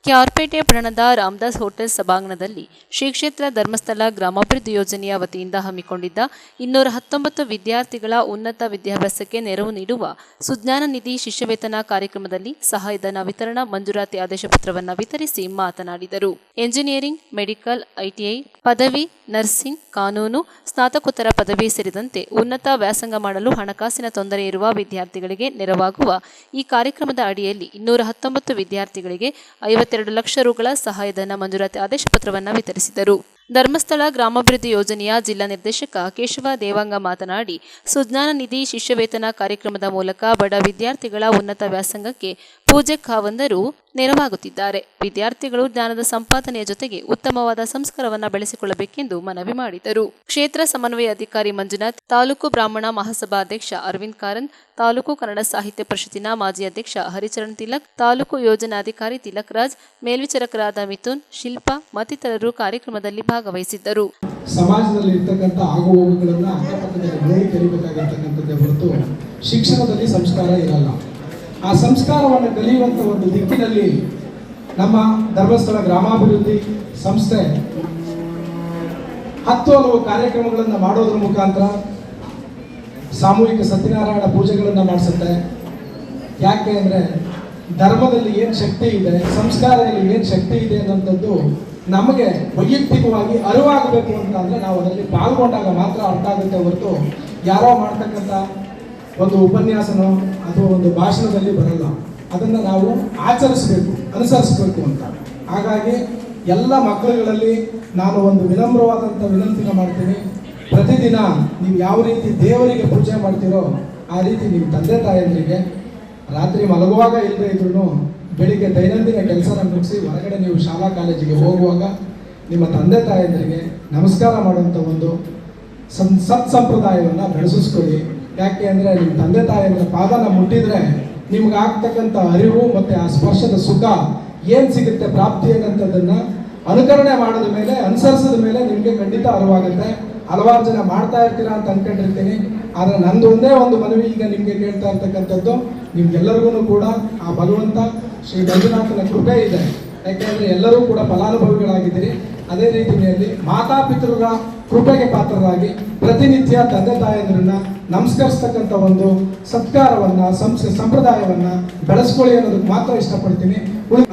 ಕೆಆರ್ಪೇಟೆ ಪಟ್ಟಣದ ರಾಮದಾಸ್ ಹೋಟೆಲ್ ಸಭಾಂಗಣದಲ್ಲಿ ಶ್ರೀ ಕ್ಷೇತ್ರ ಧರ್ಮಸ್ಥಳ ಗ್ರಾಮಾಭಿವೃದ್ಧಿ ಯೋಜನೆಯ ವತಿಯಿಂದ ಹಮ್ಮಿಕೊಂಡಿದ್ದ 219 ವಿದ್ಯಾರ್ಥಿಗಳ ಉನ್ನತ ವಿದ್ಯಾಭ್ಯಾಸಕ್ಕೆ ನೆರವು ನೀಡುವ ಸುಜ್ಞಾನ ನಿಧಿ ಶಿಷ್ಯವೇತನ ಕಾರ್ಯಕ್ರಮದಲ್ಲಿ ಸಹಾಯಧನ ವಿತರಣಾ ಮಂಜೂರಾತಿ ಆದೇಶ ಪತ್ರವನ್ನು ವಿತರಿಸಿ ಮಾತನಾಡಿದರು. ಎಂಜಿನಿಯರಿಂಗ್, ಮೆಡಿಕಲ್, ಐಟಿಐ ಪದವಿ, ನರ್ಸಿಂಗ್, ಕಾನೂನು, ಸ್ನಾತಕೋತ್ತರ ಪದವಿ ಸೇರಿದಂತೆ ಉನ್ನತ ವ್ಯಾಸಂಗ ಮಾಡಲು ಹಣಕಾಸಿನ ತೊಂದರೆ ಇರುವ ವಿದ್ಯಾರ್ಥಿಗಳಿಗೆ ನೆರವಾಗುವ ಈ ಕಾರ್ಯಕ್ರಮದ ಅಡಿಯಲ್ಲಿ 219 ವಿದ್ಯಾರ್ಥಿಗಳಿಗೆ 52 ಲಕ್ಷ ರುಗಳ ಸಹಾಯಧನ ಮಂಜೂರಾತಿ ಆದೇಶ ಪತ್ರವನ್ನು ವಿತರಿಸಿದರು. ಧರ್ಮಸ್ಥಳ ಗ್ರಾಮಾಭಿವೃದ್ಧಿ ಯೋಜನೆಯ ಜಿಲ್ಲಾ ನಿರ್ದೇಶಕ ಕೇಶವ ದೇವಾಂಗ ಮಾತನಾಡಿ, ಸುಜ್ಞಾನ ನಿಧಿ ಶಿಷ್ಯವೇತನ ಕಾರ್ಯಕ್ರಮದ ಮೂಲಕ ಬಡ ವಿದ್ಯಾರ್ಥಿಗಳ ಉನ್ನತ ವ್ಯಾಸಂಗಕ್ಕೆ ಪೂಜ್ಯ ಖಾವಂದರು ನೆರವಾಗುತ್ತಿದ್ದಾರೆ. ವಿದ್ಯಾರ್ಥಿಗಳು ಜ್ಞಾನದ ಸಂಪಾದನೆಯ ಜೊತೆಗೆ ಉತ್ತಮವಾದ ಸಂಸ್ಕಾರವನ್ನು ಬೆಳೆಸಿಕೊಳ್ಳಬೇಕೆಂದು ಮನವಿ ಮಾಡಿದರು. ಕ್ಷೇತ್ರ ಸಮನ್ವಯ ಅಧಿಕಾರಿ ಮಂಜುನಾಥ್, ತಾಲೂಕು ಬ್ರಾಹ್ಮಣ ಮಹಾಸಭಾ ಅಧ್ಯಕ್ಷ ಅರವಿಂದ್ ಕಾರಂತ್, ತಾಲೂಕು ಕನ್ನಡ ಸಾಹಿತ್ಯ ಪರಿಷತ್ತಿನ ಮಾಜಿ ಅಧ್ಯಕ್ಷ ಹರಿಚರಣ್ ತಿಲಕ್, ತಾಲೂಕು ಯೋಜನಾಧಿಕಾರಿ ತಿಲಕ್ ರಾಜ್, ಮೇಲ್ವಿಚಾರಕರಾದ ಮಿಥುನ್, ಶಿಲ್ಪಾ ಮತ್ತಿತರರು ಕಾರ್ಯಕ್ರಮದಲ್ಲಿ ಭಾಗವಹಿಸಿದ್ದರು. ಸಮಾಜದಲ್ಲಿ ಇರ್ತಕ್ಕಂಥ ಆಗುಹೋಗುಗಳನ್ನ ಅಕ್ಕಪಕ್ಕದಲ್ಲಿ ನೋಡಿ ಕಲಿಬೇಕಾಗಿರ್ತಕ್ಕಂಥದ್ದೇ ಹೊರತು ಶಿಕ್ಷಣದಲ್ಲಿ ಸಂಸ್ಕಾರ ಇರಲ್ಲ. ಆ ಸಂಸ್ಕಾರವನ್ನು ಕಲಿಯುವಂಥ ಒಂದು ದಿಕ್ಕಿನಲ್ಲಿ ನಮ್ಮ ಧರ್ಮಸ್ಥಳ ಗ್ರಾಮಾಭಿವೃದ್ಧಿ ಸಂಸ್ಥೆ 10 ಹಲವು ಕಾರ್ಯಕ್ರಮಗಳನ್ನು ಮಾಡೋದ್ರ ಮುಖಾಂತರ ಸಾಮೂಹಿಕ ಸತ್ಯನಾರಾಯಣ ಪೂಜೆಗಳನ್ನು ಮಾಡಿಸುತ್ತೆ. ಯಾಕೆ ಅಂದರೆ ಧರ್ಮದಲ್ಲಿ ಏನು ಶಕ್ತಿ ಇದೆ, ಸಂಸ್ಕಾರದಲ್ಲಿ ಏನು ಶಕ್ತಿ ಇದೆ ಅನ್ನೋಂಥದ್ದು ನಮಗೆ ವೈಯಕ್ತಿಕವಾಗಿ ಅರಿವಾಗಬೇಕು ಅಂತ ಅಂದರೆ ನಾವು ಅದರಲ್ಲಿ ಪಾಲ್ಗೊಂಡಾಗ ಮಾತ್ರ ಅರ್ಥ ಆಗುತ್ತೆ ಹೊರತು ಯಾರೋ ಮಾಡ್ತಕ್ಕಂಥ ಒಂದು ಉಪನ್ಯಾಸನೋ ಅಥವಾ ಒಂದು ಭಾಷಣದಲ್ಲಿ ಬರಲ್ಲ. ಅದನ್ನು ನಾವು ಆಚರಿಸಬೇಕು, ಅನುಸರಿಸಬೇಕು ಅಂತ. ಹಾಗಾಗಿ ಎಲ್ಲ ಮಕ್ಕಳುಗಳಲ್ಲಿ ನಾನು ಒಂದು ವಿನಮ್ರವಾದಂಥ ವಿನಂತಿನ ಮಾಡ್ತೀನಿ. ಪ್ರತಿದಿನ ನೀವು ಯಾವ ರೀತಿ ದೇವರಿಗೆ ಪೂಜೆ ಮಾಡ್ತೀರೋ ಆ ರೀತಿ ನಿಮ್ಮ ತಂದೆ ತಾಯಂದಿರಿಗೆ ರಾತ್ರಿ ಮಲಗುವಾಗ ಇಲ್ಲದೆ ಇದ್ರೂ ಬೆಳಿಗ್ಗೆ ದೈನಂದಿನ ಕೆಲಸನ ಮುಗಿಸಿ ಹೊರಗಡೆ ನೀವು ಶಾಲಾ ಕಾಲೇಜಿಗೆ ಹೋಗುವಾಗ ನಿಮ್ಮ ತಂದೆ ತಾಯಂದಿರಿಗೆ ನಮಸ್ಕಾರ ಮಾಡುವಂಥ ಒಂದು ಸಂಪ್ರದಾಯವನ್ನು ಬೆಳೆಸಿಸ್ಕೊಳ್ಳಿ. ಯಾಕೆ ಅಂದರೆ ನಿಮ್ಮ ತಂದೆ ತಾಯಿಯರ ಪಾದನ ಮುಟ್ಟಿದ್ರೆ ನಿಮ್ಗೆ ಆಗ್ತಕ್ಕಂಥ ಅರಿವು ಮತ್ತು ಆ ಸ್ಪರ್ಶದ ಸುಖ ಏನು ಸಿಗುತ್ತೆ ಪ್ರಾಪ್ತಿ ಅನ್ನೋಂಥದ್ದನ್ನು ಅನುಕರಣೆ ಮಾಡಿದ ಮೇಲೆ, ಅನುಸರಿಸಿದ ಮೇಲೆ ನಿಮಗೆ ಖಂಡಿತ ಅರಿವಾಗುತ್ತೆ. ಹಲವಾರು ಜನ ಮಾಡ್ತಾ ಇರ್ತೀರಾ ಅಂತ ಅನ್ಕೊಂಡಿರ್ತೀನಿ. ಆದರೆ ನಂದು ಒಂದೇ ಒಂದು ಮನವಿ ಈಗ ನಿಮಗೆ ಕೇಳ್ತಾ ಇರ್ತಕ್ಕಂಥದ್ದು, ನಿಮ್ಗೆಲ್ಲರಿಗೂ ಕೂಡ ಆ ಭಗವಂತ ಶ್ರೀ ಮಂಜುನಾಥನ ಕೃಪೆ ಇದೆ. ಯಾಕೆಂದರೆ ಎಲ್ಲರೂ ಕೂಡ ಫಲಾನುಭವಿಗಳಾಗಿದ್ದೀರಿ. ಅದೇ ರೀತಿಯಲ್ಲಿ ಮಾತಾಪಿತೃಗಳ ಕೃಪೆಗೆ ಪಾತ್ರರಾಗಿ ಪ್ರತಿನಿತ್ಯ ತಂದೆ ತಾಯಂದ್ರನ್ನ ನಮಸ್ಕರಿಸ್ತಕ್ಕಂಥ ಒಂದು ಸತ್ಕಾರವನ್ನು ಸಂಪ್ರದಾಯವನ್ನು ಬೆಳೆಸ್ಕೊಳ್ಳಿ ಅನ್ನೋದಕ್ಕೆ ಮಾತ್ರ ಇಷ್ಟಪಡ್ತೀನಿ.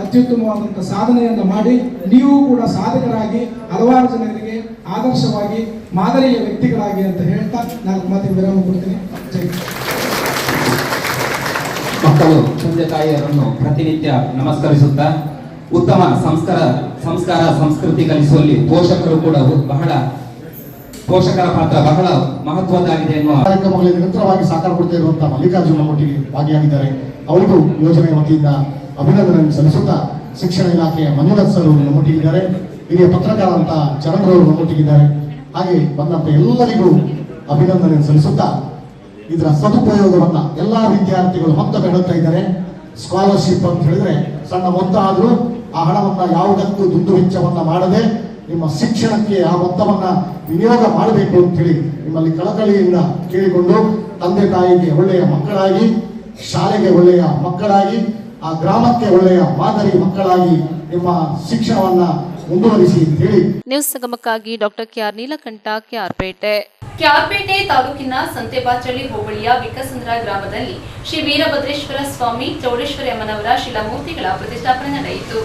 ಅತ್ಯುತ್ತಮವಾದಂಥ ಸಾಧನೆಯನ್ನು ಮಾಡಿ ನೀವು ಕೂಡ ಸಾಧಕರಾಗಿ ಹಲವಾರು ಜನರಿಗೆ ಆದರ್ಶವಾಗಿ ಮಾದರಿಯ ವ್ಯಕ್ತಿಗಳಾಗಿ ಅಂತ ಹೇಳ್ತಾ ನಾನು ಮಾತಿಗೆ ವಿರಾಮ ಕೊಡ್ತೀನಿ. ಜೈ ಮಕ್ಕಳು ತಂದೆ ತಾಯಿಯರನ್ನು ಪ್ರತಿನಿತ್ಯ ನಮಸ್ಕರಿಸುತ್ತಾ ಉತ್ತಮ ಸಂಸ್ಕಾರ ಸಂಸ್ಕೃತಿ ಕಲಿಸುವಲ್ಲಿ ಪೋಷಕರ ಪಾತ್ರ ಬಹಳ ಮಹತ್ವದ್ದಾಗಿದೆ ಎನ್ನುವ ಕಾರ್ಯಕ್ರಮಗಳಲ್ಲಿ ನಿರಂತರವಾಗಿ ಸಹಕಾರ ಕೊಡ್ತಾ ಇರುವಂತಹ ಮಲ್ಲಿಕಾರ್ಜುನ ಒಟ್ಟಿಗೆ ಭಾಗಿಯಾಗಿದ್ದಾರೆ. ಅವರಿಗೂ ಯೋಜನೆ ವತಿಯಿಂದ ಅಭಿನಂದನೆ ಸಲ್ಲಿಸುತ್ತಾ ಶಿಕ್ಷಣ ಇಲಾಖೆಯ ಮಂಜುನಾಥ್ ಸರ್ ನಮ್ಮೊಟ್ಟಿಗಿದ್ದಾರೆ. ಹಿರಿಯ ಪತ್ರಕಾರಂತ ಚರಣರವರು ನಮ್ಮೊಟ್ಟಿಗಿದ್ದಾರೆ. ಹಾಗೆ ಬಂದಂತ ಎಲ್ಲರಿಗೂ ಅಭಿನಂದನೆ ಸಲ್ಲಿಸುತ್ತಾ ಇದರ ಸದುಪಯೋಗವನ್ನ ಎಲ್ಲಾ ವಿದ್ಯಾರ್ಥಿಗಳು ಹೊತ್ತ ಬೇಡುತ್ತಾ ಇದ್ದಾರೆ. ಸ್ಕಾಲರ್ಶಿಪ್ ಅಂತ ಹೇಳಿದ್ರೆ ಸಣ್ಣ ಮೊತ್ತ ಆದರೂ ಆ ಹಣವನ್ನ ಯಾವುದಕ್ಕೂ ದುಂದು ವೆಚ್ಚವನ್ನ ಮಾಡದೆ ನಿಮ್ಮ ಶಿಕ್ಷಣಕ್ಕೆ ಆ ಮೊತ್ತವನ್ನ ವಿನಿಯೋಗ ಮಾಡಬೇಕು ಅಂತ ಹೇಳಿ ನಿಮ್ಮಲ್ಲಿ ಕಳಕಳಿಯಿಂದ ಕೇಳಿಕೊಂಡು ತಂದೆ ತಾಯಿಗೆ ಒಳ್ಳೆಯ ಮಕ್ಕಳಾಗಿ, ಶಾಲೆಗೆ ಒಳ್ಳೆಯ ಮಕ್ಕಳಾಗಿ, ಆ ಗ್ರಾಮಕ್ಕೆ ಒಳ್ಳೆಯ ಮಾದರಿ ಮಕ್ಕಳಾಗಿ ನಿಮ್ಮ ಶಿಕ್ಷಣವನ್ನ ಮುಂದುವರಿಸಿ ಅಂತ ಹೇಳಿ ನ್ಯೂಸ್ ಸಂಗಮಕ್ಕಾಗಿ ಡಾಕ್ಟರ್ ಕೆಆರ್ ನೀಲಕಂಠ, ಕೆಆರ್ಪೇಟೆ ತಾಲೂಕಿನ ಸಂತೆಬಾಚಳ್ಳಿ ಹೋಬಳಿಯ ವಿಕಸಂದ್ರ ಗ್ರಾಮದಲ್ಲಿ ಶ್ರೀ ವೀರಭದ್ರೇಶ್ವರ ಸ್ವಾಮಿ ಚೌಡೇಶ್ವರಿ ಅಮ್ಮನವರ ಶಿಲಾಮೂರ್ತಿಗಳ ಪ್ರತಿಷ್ಠಾಪನೆ ನಡೆಯಿತು.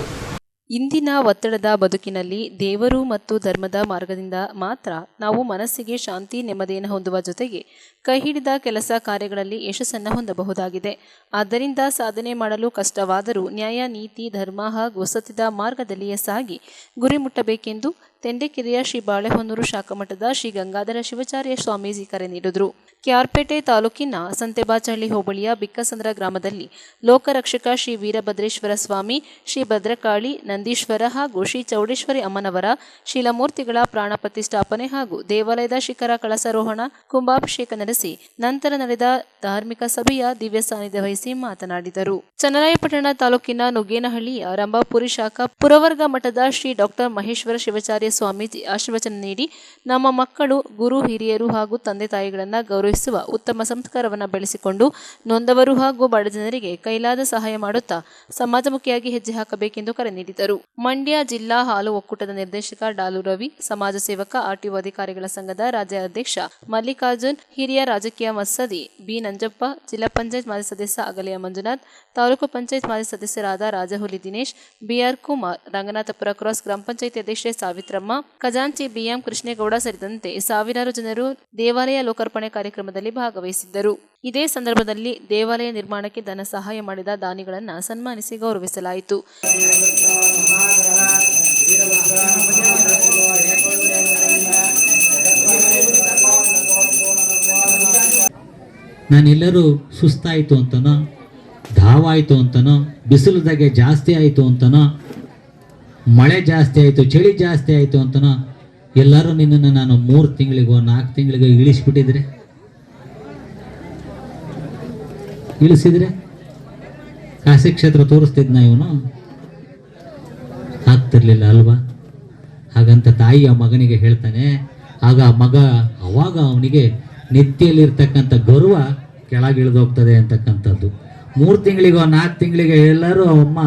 ಇಂದಿನ ಒತ್ತಡದ ಬದುಕಿನಲ್ಲಿ ದೇವರು ಮತ್ತು ಧರ್ಮದ ಮಾರ್ಗದಿಂದ ಮಾತ್ರ ನಾವು ಮನಸ್ಸಿಗೆ ಶಾಂತಿ ನೆಮ್ಮದಿಯನ್ನು ಹೊಂದುವ ಜೊತೆಗೆ ಕೈ ಹಿಡಿದ ಕೆಲಸ ಕಾರ್ಯಗಳಲ್ಲಿ ಯಶಸ್ಸನ್ನು ಹೊಂದಬಹುದಾಗಿದೆ. ಆದ್ದರಿಂದ ಸಾಧನೆ ಮಾಡಲು ಕಷ್ಟವಾದರೂ ನ್ಯಾಯ, ನೀತಿ, ಧರ್ಮ ಹಾಗೂ ಸತ್ಯದ ಮಾರ್ಗದಲ್ಲಿಯೇ ಸಾಗಿ ಗುರಿ ಮುಟ್ಟಬೇಕೆಂದು ತೆಂಡೆಕೆರೆಯ ಶ್ರೀ ಬಾಳೆಹೊನ್ನೂರು ಶಾಖಾಮಠದ ಶ್ರೀ ಗಂಗಾಧರ ಶಿವಾಚಾರ್ಯ ಸ್ವಾಮೀಜಿ ಕರೆ ನೀಡಿದರು. ಕೆಆರ್ಪೇಟೆ ತಾಲೂಕಿನ ಸಂತೆಬಾಚಳ್ಳಿ ಹೋಬಳಿಯ ಬಿಕ್ಕಸಂದ್ರ ಗ್ರಾಮದಲ್ಲಿ ಲೋಕರಕ್ಷಕ ಶ್ರೀ ವೀರಭದ್ರೇಶ್ವರ ಸ್ವಾಮಿ, ಶ್ರೀ ಭದ್ರಕಾಳಿ, ನಂದೀಶ್ವರ ಹಾಗೂ ಶ್ರೀ ಚೌಡೇಶ್ವರಿ ಅಮ್ಮನವರ ಶಿಲಾಮೂರ್ತಿಗಳ ಪ್ರಾಣ ಪ್ರತಿಷ್ಠಾಪನೆ ಹಾಗೂ ದೇವಾಲಯದ ಶಿಖರ ಕಳಸಾರೋಹಣ, ಕುಂಭಾಭಿಷೇಕ ನಡೆಸಿ ನಂತರ ನಡೆದ ಧಾರ್ಮಿಕ ಸಭೆಯ ದಿವ್ಯ ಸಾನ್ನಿಧ್ಯ ವಹಿಸಿ ಮಾತನಾಡಿದರು. ಚನ್ನರಾಯಪಟ್ಟಣ ತಾಲೂಕಿನ ನುಗ್ಗೇನಹಳ್ಳಿಯ ರಂಭಾಪುರಿ ಶಾಖಾ ಪುರವರ್ಗ ಮಠದ ಶ್ರೀ ಡಾಕ್ಟರ್ ಮಹೇಶ್ವರ ಶಿವಾಚಾರ್ಯ ಸ್ವಾಮೀಜಿ ಆಶೀರ್ವಚನ ನೀಡಿ ನಮ್ಮ ಮಕ್ಕಳು ಗುರು ಹಿರಿಯರು ಹಾಗೂ ತಂದೆ ತಾಯಿಗಳನ್ನು ಗೌರವಿಸುವ ಉತ್ತಮ ಸಂಸ್ಕಾರವನ್ನು ಬೆಳೆಸಿಕೊಂಡು ನೊಂದವರು ಹಾಗೂ ಬಡ ಜನರಿಗೆ ಕೈಲಾದ ಸಹಾಯ ಮಾಡುತ್ತಾ ಸಮಾಜಮುಖಿಯಾಗಿ ಹೆಜ್ಜೆ ಹಾಕಬೇಕೆಂದು ಕರೆ ನೀಡಿದರು. ಮಂಡ್ಯ ಜಿಲ್ಲಾ ಹಾಲು ಒಕ್ಕೂಟದ ನಿರ್ದೇಶಕ ಡಾಲು ರವಿ, ಸಮಾಜ ಸೇವಕ ಆರ್ಟಿಒ ಅಧಿಕಾರಿಗಳ ಸಂಘದ ರಾಜ್ಯ ಅಧ್ಯಕ್ಷ ಮಲ್ಲಿಕಾರ್ಜುನ್, ಹಿರಿಯ ರಾಜಕೀಯ ಮತ್ಸದಿ ಬಿ ನಂಜಪ್ಪ, ಜಿಲ್ಲಾ ಪಂಚಾಯತ್ ಮಾಜಿ ಸದಸ್ಯ ಅಗಲಿಯ ಮಂಜುನಾಥ್, ತಾಲೂಕು ಪಂಚಾಯತ್ ಮಾಜಿ ಸದಸ್ಯರಾದ ರಾಜಹುಲಿ ದಿನೇಶ್, ಬಿಆರ್ ಕುಮಾರ್, ರಂಗನಾಥಪುರ ಕ್ರಾಸ್ ಗ್ರಾಮ ಪಂಚಾಯತ್ ಅಧ್ಯಕ್ಷೆ ಸಾವಿತ್ರಮ್ಮ, ಖಜಾಂಚಿ ಬಿಎಂ ಕೃಷ್ಣೇಗೌಡ ಸೇರಿದಂತೆ ಸಾವಿರಾರು ಜನರು ದೇವಾಲಯ ಲೋಕಾರ್ಪಣೆ ಕಾರ್ಯಕ್ರಮದಲ್ಲಿ ಭಾಗವಹಿಸಿದ್ದರು. ಇದೇ ಸಂದರ್ಭದಲ್ಲಿ ದೇವಾಲಯ ನಿರ್ಮಾಣಕ್ಕೆ ಧನ ಸಹಾಯ ಮಾಡಿದ ದಾನಿಗಳನ್ನು ಸನ್ಮಾನಿಸಿ ಗೌರವಿಸಲಾಯಿತು. ನಾನೆಲ್ಲರೂ ಸುಸ್ತಾಯಿತು ಅಂತನೋ, ಧಾವಾಯಿತು ಅಂತನೋ, ಬಿಸಿಲುದಾಗೆ ಜಾಸ್ತಿ ಆಯಿತು ಅಂತನೋ, ಮಳೆ ಜಾಸ್ತಿ ಆಯಿತು, ಚಳಿ ಜಾಸ್ತಿ ಆಯಿತು ಅಂತನೋ ಎಲ್ಲರೂ ನಿನ್ನನ್ನು ನಾನು 3 ತಿಂಗಳಿಗೋ 4 ತಿಂಗಳಿಗೋ ಇಳಿಸಿದ್ರೆ ಕಾಶಿ ಕ್ಷೇತ್ರ ತೋರಿಸ್ತಿದ್ನ ಇವನು? ಆಗ್ತಿರ್ಲಿಲ್ಲ ಅಲ್ವಾ? ಹಾಗಂತ ತಾಯಿಯ ಮಗನಿಗೆ ಹೇಳ್ತಾನೆ. ಆಗ ಮಗ ಅವಾಗ ಅವನಿಗೆ ನೆತ್ತಿಯಲ್ಲಿರ್ತಕ್ಕಂಥ ಗೌರವ ಕೆಳಗಿಳಿದೋಗ್ತದೆ ಅಂತಕ್ಕಂಥದ್ದು. 3 ತಿಂಗಳಿಗೋ 4 ತಿಂಗಳಿಗೆ ಎಲ್ಲರೂ ಅಮ್ಮ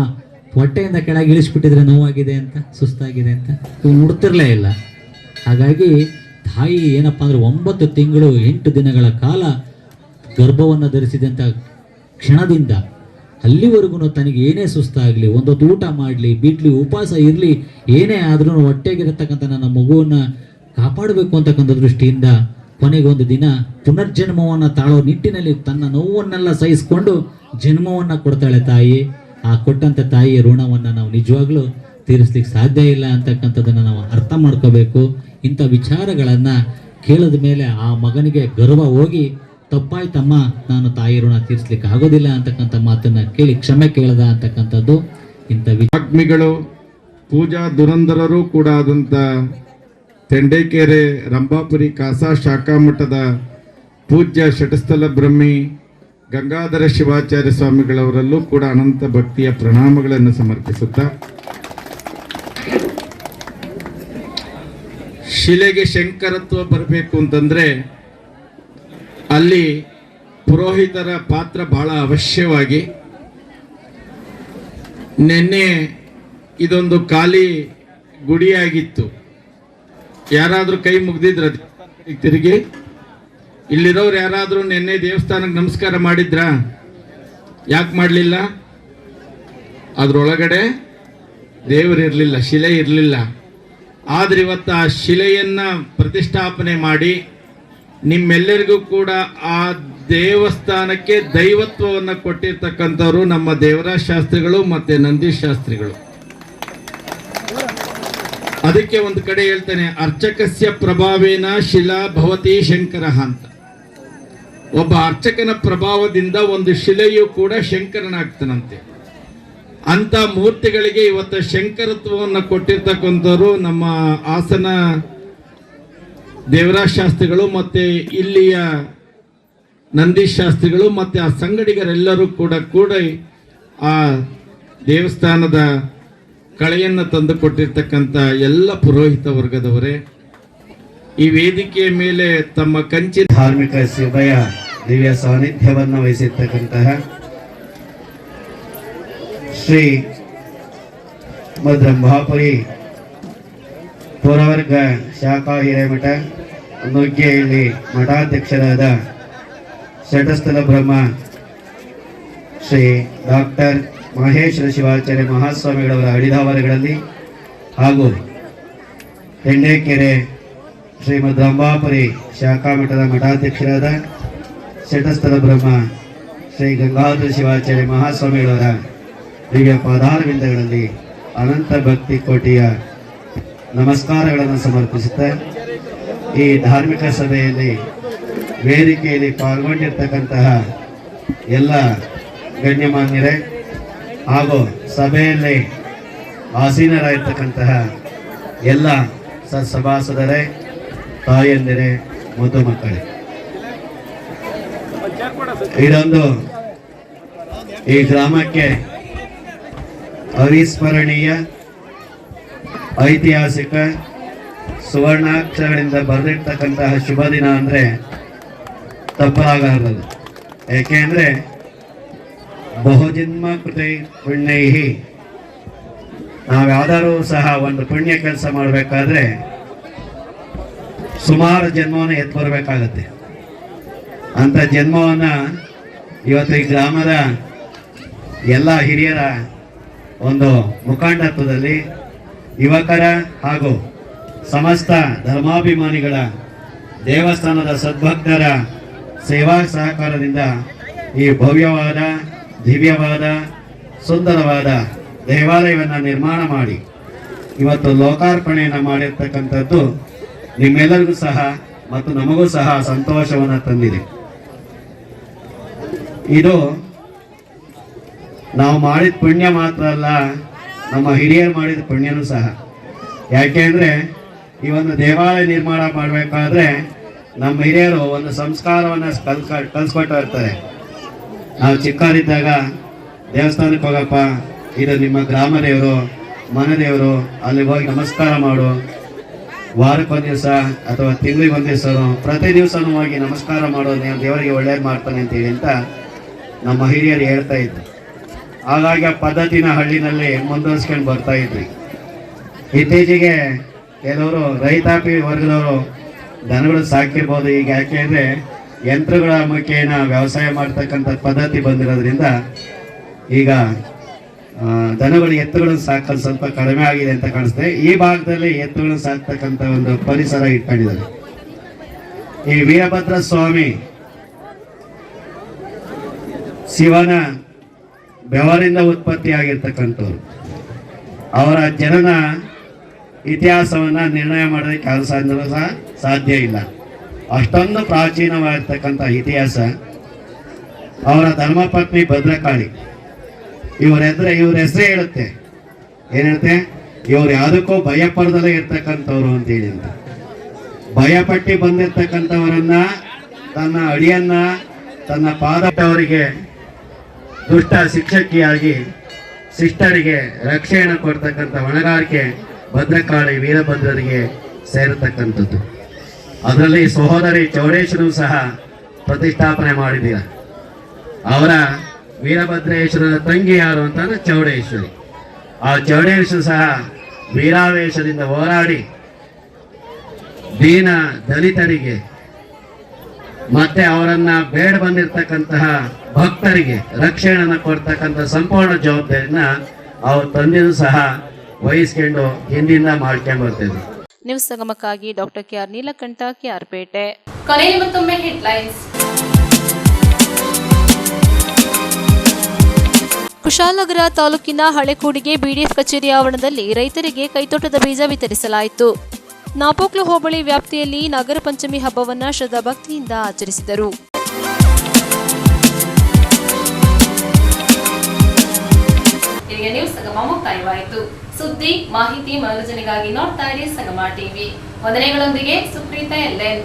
ಹೊಟ್ಟೆಯಿಂದ ಕೆಳಗೆ ಇಳಿಸ್ಬಿಟ್ಟಿದ್ರೆ ನೋವಾಗಿದೆ ಅಂತ, ಸುಸ್ತಾಗಿದೆ ಅಂತ ಇವು ಮುಡ್ತಿರ್ಲೇ ಇಲ್ಲ. ಹಾಗಾಗಿ ತಾಯಿ ಏನಪ್ಪ ಅಂದರೆ 9 ತಿಂಗಳು 8 ದಿನಗಳ ಕಾಲ ಗರ್ಭವನ್ನು ಧರಿಸಿದಂಥ ಕ್ಷಣದಿಂದ ಅಲ್ಲಿವರೆಗೂ ತನಗೆ ಏನೇ ಸುಸ್ತಾಗಲಿ, ಒಂದೊತ್ತು ಊಟ ಮಾಡಲಿ, ಬಿಡ್ಲಿ, ಉಪವಾಸ ಇರಲಿ, ಏನೇ ಆದ್ರೂ ಹೊಟ್ಟೆಗಿರತಕ್ಕಂಥ ನನ್ನ ಮಗುವನ್ನು ಕಾಪಾಡಬೇಕು ಅಂತಕ್ಕಂಥ ದೃಷ್ಟಿಯಿಂದ ಕೊನೆಗೊಂದು ದಿನ ಪುನರ್ಜನ್ಮವನ್ನು ತಾಳೋ ನಿಟ್ಟಿನಲ್ಲಿ ತನ್ನ ನೋವನ್ನೆಲ್ಲ ಸಹಿಸಿಕೊಂಡು ಜನ್ಮವನ್ನು ಕೊಡ್ತಾಳೆ ತಾಯಿ. ಆ ಕೊಟ್ಟಂಥ ತಾಯಿಯ ಋಣವನ್ನು ನಾವು ನಿಜವಾಗ್ಲೂ ತೀರಿಸ್ಲಿಕ್ಕೆ ಸಾಧ್ಯ ಇಲ್ಲ ಅಂತಕ್ಕಂಥದ್ದನ್ನು ನಾವು ಅರ್ಥ ಮಾಡ್ಕೋಬೇಕು. ಇಂಥ ವಿಚಾರಗಳನ್ನು ಕೇಳಿದ ಮೇಲೆ ಆ ಮಗನಿಗೆ ಗರ್ವ ಹೋಗಿ, ತಪ್ಪಾಯ್ತಮ್ಮ, ನಾನು ತಾಯಿ ಋಣ ತೀರಿಸ್ಲಿಕ್ಕೆ ಆಗೋದಿಲ್ಲ ಅಂತಕ್ಕಂಥ ಮಾತನ್ನು ಕೇಳಿ ಕ್ಷಮೆ ಕೇಳದ ಅಂತಕ್ಕಂಥದ್ದು. ಇಂಥ ಆತ್ಮಿಗಳು, ಪೂಜಾ ದುರಂಧರರು ಕೂಡ ಆದಂಥ ತೆಂಡೇಕೆರೆ ರಂಭಾಪುರಿ ಕಾಸಾ ಶಾಖಾ ಮಠದ ಪೂಜ್ಯ ಷಟಸ್ಥಲ ಬ್ರಹ್ಮಿ ಗಂಗಾಧರ ಶಿವಾಚಾರ್ಯ ಸ್ವಾಮಿಗಳವರಲ್ಲೂ ಕೂಡ ಅನಂತ ಭಕ್ತಿಯ ಪ್ರಣಾಮಗಳನ್ನು ಸಮರ್ಪಿಸುತ್ತಾ ಶಿಲೆಗೆ ಶಂಕರತ್ವ ಬರಬೇಕು ಅಂತಂದರೆ ಅಲ್ಲಿ ಪುರೋಹಿತರ ಪಾತ್ರ ಬಹಳ ಅವಶ್ಯವಾಗಿ. ನಿನ್ನೆ ಇದೊಂದು ಖಾಲಿ ಗುಡಿಯಾಗಿತ್ತು. ಯಾರಾದರೂ ಕೈ ಮುಗ್ದಿದ್ರ ತಿರುಗಿ? ಇಲ್ಲಿರೋರು ಯಾರಾದರೂ ನಿನ್ನೆ ದೇವಸ್ಥಾನಕ್ಕೆ ನಮಸ್ಕಾರ ಮಾಡಿದ್ರಾ? ಯಾಕೆ ಮಾಡಲಿಲ್ಲ? ಅದರೊಳಗಡೆ ದೇವರಿರಲಿಲ್ಲ, ಶಿಲೆ ಇರಲಿಲ್ಲ. ಆದರೆ ಇವತ್ತು ಆ ಶಿಲೆಯನ್ನು ಪ್ರತಿಷ್ಠಾಪನೆ ಮಾಡಿ ನಿಮ್ಮೆಲ್ಲರಿಗೂ ಕೂಡ ಆ ದೇವಸ್ಥಾನಕ್ಕೆ ದೈವತ್ವವನ್ನು ಕೊಟ್ಟಿರ್ತಕ್ಕಂಥವ್ರು ನಮ್ಮ ದೇವರಾಜ ಶಾಸ್ತ್ರಿಗಳು ಮತ್ತು ನಂದೀಶ್ ಶಾಸ್ತ್ರಿಗಳು. ಅದಕ್ಕೆ ಒಂದು ಕಡೆ ಹೇಳ್ತಾನೆ, ಅರ್ಚಕಸ್ಯ ಪ್ರಭಾವೇನ ಶಿಲಾ ಭವತಿ ಶಂಕರ ಅಂತ. ಒಬ್ಬ ಅರ್ಚಕನ ಪ್ರಭಾವದಿಂದ ಒಂದು ಶಿಲೆಯು ಕೂಡ ಶಂಕರನಾಗ್ತಾನಂತೆ. ಅಂತ ಮೂರ್ತಿಗಳಿಗೆ ಇವತ್ತು ಶಂಕರತ್ವವನ್ನು ಕೊಟ್ಟಿರ್ತಕ್ಕಂಥವ್ರು ನಮ್ಮ ಹಾಸನ ದೇವರಾಜ ಶಾಸ್ತ್ರಿಗಳು ಮತ್ತು ಇಲ್ಲಿಯ ನಂದೀಶ್ ಶಾಸ್ತ್ರಿಗಳು ಮತ್ತು ಆ ಸಂಗಡಿಗರೆಲ್ಲರೂ ಕೂಡ ಆ ದೇವಸ್ಥಾನದ ಕಳೆಯನ್ನು ತಂದು ಕೊಟ್ಟಿರ್ತಕ್ಕಂಥ ಎಲ್ಲ ಪುರೋಹಿತ ವರ್ಗದವರೇ. ಈ ವೇದಿಕೆಯ ಮೇಲೆ ತಮ್ಮ ಕಂಚಿನ ಧಾರ್ಮಿಕ ಸಭೆಯ ದಿವ್ಯ ಸಾನ್ನಿಧ್ಯವನ್ನು ವಹಿಸಿರ್ತಕ್ಕಂತಹ ಶ್ರೀ ಮದ್ರಂಭಾಪುರಿ ಪುರವರ್ಗ ಶಾಖಾ ಹಿರೇಮಠ ನುಗ್ಗೇಹಳ್ಳಿ ಮಠಾಧ್ಯಕ್ಷರಾದ ಶಟಸ್ಥಲ ಬ್ರಹ್ಮ ಶ್ರೀ ಡಾಕ್ಟರ್ ಮಹೇಶ್ವರ ಶಿವಾಚಾರ್ಯ ಮಹಾಸ್ವಾಮಿಗಳವರ ಅಡಿದಾವರಗಳಲ್ಲಿ ಹಾಗೂ ತೆಂಡೇಕೆರೆ ಶ್ರೀಮದ್ ರಂಭಾಪುರಿ ಶಾಖಾ ಮಠದ ಮಠಾಧ್ಯಕ್ಷರಾದ ಶಟಸ್ಥಲ ಬ್ರಹ್ಮ ಶ್ರೀ ಗಂಗಾಧರ ಶಿವಾಚಾರ್ಯ ಮಹಾಸ್ವಾಮಿಗಳವರ ದಿವ್ಯ ಪಾದಾರವಿಂದಗಳಲ್ಲಿ ಅನಂತ ಭಕ್ತಿ ಕೋಟಿಯ ನಮಸ್ಕಾರಗಳನ್ನು ಸಮರ್ಪಿಸುತ್ತಾ ಈ ಧಾರ್ಮಿಕ ಸಭೆಯಲ್ಲಿ ವೇದಿಕೆಯಲ್ಲಿ ಪಾಲ್ಗೊಂಡಿರ್ತಕ್ಕಂತಹ ಎಲ್ಲ ಗಣ್ಯಮಾನ್ಯರೇ ಹಾಗೂ ಸಭೆಯಲ್ಲಿ ಆಸೀನರಾಗಿರ್ತಕ್ಕಂತಹ ಎಲ್ಲ ಸಭಾಸದರೇ, ತಾಯಂದಿರೇ, ಮುದ್ದು ಮಕ್ಕಳೇ, ಇದೊಂದು ಈ ಗ್ರಾಮಕ್ಕೆ ಅವಿಸ್ಮರಣೀಯ ಐತಿಹಾಸಿಕ ಸುವರ್ಣಾಕ್ಷರಗಳಿಂದ ಬರೆದಿರ್ತಕ್ಕಂತಹ ಶುಭ ದಿನ ಅಂದರೆ ತಪ್ಪಾಗಲಾರದು. ಏಕೆಂದರೆ ಬಹುಜನ್ಮ ಕೃತಿ ಪುಣ್ಯೈಹಿ, ನಾವ್ಯಾವುದಾದ್ರೂ ಸಹ ಒಂದು ಪುಣ್ಯ ಕೆಲಸ ಮಾಡಬೇಕಾದ್ರೆ ಸುಮಾರು ಜನ್ಮವನ್ನು ಎತ್ತು ಬರಬೇಕಾಗತ್ತೆ. ಅಂಥ ಜನ್ಮವನ್ನು ಇವತ್ತು ಈ ಗ್ರಾಮದ ಎಲ್ಲ ಹಿರಿಯರ ಒಂದು ಮುಖಂಡತ್ವದಲ್ಲಿ ಯುವಕರ ಹಾಗೂ ಸಮಸ್ತ ಧರ್ಮಾಭಿಮಾನಿಗಳ ದೇವಸ್ಥಾನದ ಸದ್ಭಕ್ತರ ಸೇವಾ ಸಹಕಾರದಿಂದ ಈ ಭವ್ಯವಾದ, ದಿವ್ಯವಾದ, ಸುಂದರವಾದ ದೇವಾಲಯವನ್ನು ನಿರ್ಮಾಣ ಮಾಡಿ ಇವತ್ತು ಲೋಕಾರ್ಪಣೆಯನ್ನು ಮಾಡಿರ್ತಕ್ಕಂಥದ್ದು ನಿಮ್ಮೆಲ್ಲರಿಗೂ ಸಹ ಮತ್ತು ನಮಗೂ ಸಹ ಸಂತೋಷವನ್ನು ತಂದಿದೆ. ಇದು ನಾವು ಮಾಡಿದ ಪುಣ್ಯ ಮಾತ್ರ ಅಲ್ಲ, ನಮ್ಮ ಹಿರಿಯರು ಮಾಡಿದ ಪುಣ್ಯನೂ ಸಹ. ಯಾಕೆಂದರೆ ಈ ಒಂದು ದೇವಾಲಯ ನಿರ್ಮಾಣ ಮಾಡಬೇಕಾದ್ರೆ ನಮ್ಮ ಹಿರಿಯರು ಒಂದು ಸಂಸ್ಕಾರವನ್ನು ಕಲಿಸ್ಕೊಟ್ಟು ಇರ್ತಾರೆ. ನಾವು ಚಿಕ್ಕವರಿದ್ದಾಗ ದೇವಸ್ಥಾನಕ್ಕೆ ಹೋಗಪ್ಪ, ಇದು ನಿಮ್ಮ ಗ್ರಾಮ ದೇವರು, ಮನೆ ದೇವರು, ಅಲ್ಲಿ ಹೋಗಿ ನಮಸ್ಕಾರ ಮಾಡು, ವಾರಕ್ಕೊಂದು ದಿವಸ ಅಥವಾ ತಿಂಗಳಿಗೆ ಒಂದು ದಿವಸ ಪ್ರತಿ ದಿವಸನೂ ಹೋಗಿ ನಮಸ್ಕಾರ ಮಾಡೋ, ನೀವು ದೇವರಿಗೆ ಒಳ್ಳೇದು ಮಾಡ್ತಾನೆ ಅಂತೇಳಿ ಅಂತ ನಮ್ಮ ಹಿರಿಯರು ಹೇಳ್ತಾ ಇದ್ರು. ಹಾಗಾಗಿ ಆ ಪದ್ಧತಿನ ಹಳ್ಳಿನಲ್ಲಿ ಮುಂದುವರಿಸ್ಕೊಂಡು ಬರ್ತಾ ಇದ್ವಿ. ಇತ್ತೀಚೆಗೆ ಕೆಲವರು ರೈತಾಪಿ ವರ್ಗದವರು ದನಗಳು ಸಾಕಿರ್ಬೋದು. ಈಗ ಯಾಕೆಂದರೆ ಯಂತ್ರಗಳ ಮುಖೇನ ವ್ಯವಸಾಯ ಮಾಡ್ತಕ್ಕಂಥ ಪದ್ಧತಿ ಬಂದಿರೋದ್ರಿಂದ ಈಗ ದನಗಳು ಎತ್ತುಗಳನ್ನು ಸಾಕಲು ಸ್ವಲ್ಪ ಕಡಿಮೆ ಆಗಿದೆ ಅಂತ ಕಾಣಿಸ್ತದೆ. ಈ ಭಾಗದಲ್ಲಿ ಎತ್ತುಗಳನ್ನು ಸಾಕ್ತಕ್ಕಂಥ ಒಂದು ಪರಿಸರ ಇಟ್ಕೊಂಡಿದ್ದಾರೆ. ಈ ವೀರಭದ್ರ ಸ್ವಾಮಿ ಶಿವನ ಬೆವರಿಂದ ಉತ್ಪತ್ತಿಯಾಗಿರ್ತಕ್ಕಂಥವ್ರು. ಅವರ ಜನನ ಇತಿಹಾಸವನ್ನು ನಿರ್ಣಯ ಮಾಡೋದಕ್ಕೆ ಯಾರು ಸಹ ಸಾಧ್ಯ ಇಲ್ಲ. ಅಷ್ಟೊಂದು ಪ್ರಾಚೀನವಾಗಿರ್ತಕ್ಕಂಥ ಇತಿಹಾಸ. ಅವರ ಧರ್ಮಪತ್ನಿ ಭದ್ರಕಾಳಿ, ಇವ್ರ ಹೆಸರೇ ಹೇಳುತ್ತೆ. ಏನು ಹೇಳುತ್ತೆ? ಇವ್ರು ಯಾವುದಕ್ಕೂ ಭಯಪಡದಲ್ಲೇ ಇರ್ತಕ್ಕಂಥವ್ರು ಅಂತೇಳಿ ಅಂತ. ಭಯಪಟ್ಟು ಬಂದಿರ್ತಕ್ಕಂಥವರನ್ನ, ತನ್ನ ಅಡಿಯನ್ನ, ತನ್ನ ಪಾದವರಿಗೆ ದುಷ್ಟ ಶಿಕ್ಷಕಿಯಾಗಿ ಶಿಷ್ಟರಿಗೆ ರಕ್ಷಣೆ ಕೊಡ್ತಕ್ಕಂಥ ಹೊಣೆಗಾರಿಕೆ ಭದ್ರಕಾಳಿ ವೀರಭದ್ರರಿಗೆ ಸೇರತಕ್ಕಂಥದ್ದು. ಅದರಲ್ಲಿ ಸಹೋದರಿ ಚೌಡೇಶ್ವರನು ಸಹ ಪ್ರತಿಷ್ಠಾಪನೆ ಮಾಡಿದ್ದೀರ. ಅವರ ವೀರಭದ್ರೇಶ್ವರನ ತಂಗಿ ಯಾರು ಅಂತಂದ್ರೆ ಚೌಡೇಶ್ವರಿ. ಆ ಚೌಡೇಶ್ವರಿ ಸಹ ವೀರಾವೇಶದಿಂದ ಹೋರಾಡಿ ದೀನ ದಲಿತರಿಗೆ ಮತ್ತೆ ಅವರನ್ನ ಬೇಡ ಬಂದಿರತಕ್ಕಂತಹ ಭಕ್ತರಿಗೆ ರಕ್ಷಣೆಯನ್ನು ಕೊಡ್ತಕ್ಕಂಥ ಸಂಪೂರ್ಣ ಜವಾಬ್ದಾರಿನ ಅವ್ರ ತಂದೆಯೂ ಸಹ ವಹಿಸ್ಕೊಂಡು ಹಿಂದಿಂದ ಮಾಡ್ಕೊಂಡು ಬರ್ತಿದ್ರು. ನ್ಯೂಸ್ ಸಂಗಮಕ್ಕಾಗಿ ಡಾಕ್ಟರ್ ಕೆಆರ್ ನೀಲಕಂಠ, ಕೆಆರ್ಪೇಟೆ. ಕೊನೆಯಲ್ಲಿ ಮತ್ತೊಮ್ಮೆ ಹೆಡ್ಲೈನ್ಸ್. ಕುಶಾಲನಗರ ತಾಲೂಕಿನ ಹಳೆಕೂಡಿಗೆ ಬಿಡಿಎಫ್ ಕಚೇರಿ ಆವರಣದಲ್ಲಿ ರೈತರಿಗೆ ಕೈತೋಟದ ಬೀಜ ವಿತರಿಸಲಾಯಿತು. ನಾಪೋಕ್ಲು ಹೋಬಳಿ ವ್ಯಾಪ್ತಿಯಲ್ಲಿ ನಾಗರ ಪಂಚಮಿ ಹಬ್ಬವನ್ನು ಶ್ರದ್ಧಾಭಕ್ತಿಯಿಂದ ಆಚರಿಸಿದರು. ಇಲ್ಲಿಗೆ ನ್ಯೂಸ್ ಸಂಗಮ ಮುಕ್ತಾಯವಾಯಿತು. ಸುದ್ದಿ, ಮಾಹಿತಿ, ಮನೋರಂಜನೆಗಾಗಿ ನೋಡ್ತಾ ಇರಿ ಸಂಗಮ ಟಿವಿ. ವಂದನೆಗಳೊಂದಿಗೆ ಸುಪ್ರೀತಾ ಎಲ್ಎನ್.